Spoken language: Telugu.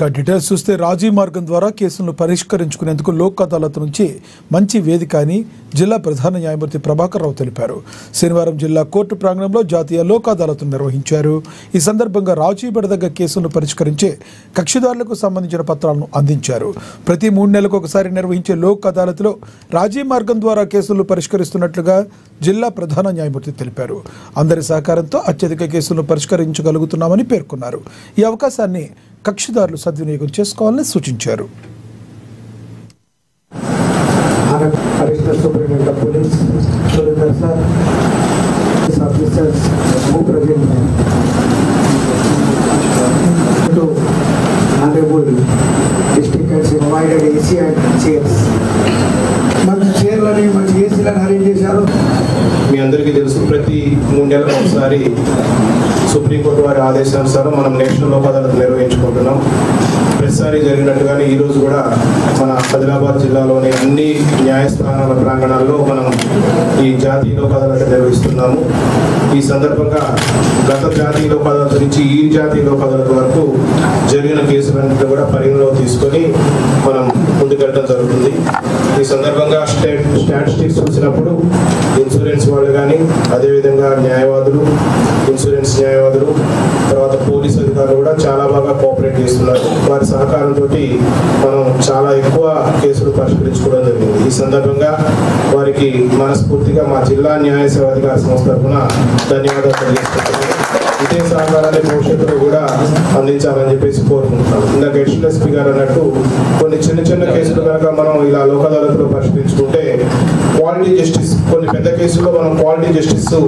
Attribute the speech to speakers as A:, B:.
A: డీటెయిల్స్ చూస్తే రాజీ మార్గం ద్వారా కేసులను పరిష్కరించుకునేందుకు లోక్ అదాలత్ నుంచి మంచి వేదిక అని జిల్లా ప్రధాన న్యాయమూర్తి ప్రభాకర్ రావు తెలిపారు. శనివారం జిల్లా కోర్టు ప్రాంగణంలో జాతీయ లోక్ అదాలత్ను నిర్వహించారు. ఈ సందర్భంగా రాజీ పడదగ్గ కేసులను పరిష్కరించే కక్షిదారులకు సంబంధించిన పత్రాలను అందించారు. ప్రతి 3 నెలలకు ఒకసారి నిర్వహించే లోక్ అదాలత్లో రాజీ మార్గం ద్వారా కేసులను పరిష్కరిస్తున్నట్లుగా జిల్లా ప్రధాన న్యాయమూర్తి తెలిపారు. అందరి సహకారంతో అత్యధిక కేసులను పరిష్కరించగలుగుతున్నామని పేర్కొన్నారు. ఈ అవకాశాన్ని కక్షిదారులు సద్వినియోగం చేసుకోవాలని సూచించారు.
B: మీ అందరికీ తెలుసు, ప్రతి 3 నెలలకు ఒకసారి సుప్రీంకోర్టు వారి ఆదేశానుసారం మనం నేషనల్ లోక్ అదాలత్ నిర్వహించుకుంటున్నాం. ప్రతిసారి జరిగినట్టుగానే ఈరోజు కూడా మన ఆదిలాబాద్ జిల్లాలోని అన్ని న్యాయస్థానాల ప్రాంగణాల్లో మనం ఈ జాతీయ లోక్ అదాలత్ నిర్వహిస్తున్నాము. ఈ సందర్భంగా గత జాతీయ లోక్ అదాలత్ నుంచి ఈ జాతీయ లోక్ అదాలత్ వరకు జరిగిన కేసులన్నింటినీ కూడా పరిగణలో తీసుకొని మనం ముందుకెళ్ళడం జరుగుతుంది. ఈ సందర్భంగా స్టాటిస్టిక్స్ చూసినప్పుడు ఇన్సూరెన్స్ వాళ్ళు కానీ, అదేవిధంగా న్యాయవాదులు, ఇన్సూరెన్స్ న్యాయవాదులు, తర్వాత పోలీస్ అధికారులు కూడా చాలా బాగా కోఆపరేట్ చేస్తున్నారు. వారి సహకారంతో మనం చాలా ఎక్కువ కేసులు పరిష్కరించుకోవడం జరిగింది. ఈ సందర్భంగా వారికి మనస్ఫూర్తిగా మా జిల్లా న్యాయ సేవాధికార సంస్థ తరఫున ధన్యవాదాలు తెలియజేస్తున్నాను. ఇదే సహకారాన్ని భవిష్యత్తులో కూడా అందించాలని చెప్పేసి కోరుకుంటున్నాం. ఇందాక అడిషనల్ ఎస్పీ గారు అన్నట్టు కొన్ని చిన్న కేసులు కనుక మనం ఇలా లోక్ అదాలత్లో పరిష్కరించుకుంటే క్వాలిటీ జస్టిస్, కొన్ని పెద్ద కేసుల్లో మనం క్వాలిటీ జస్టిస్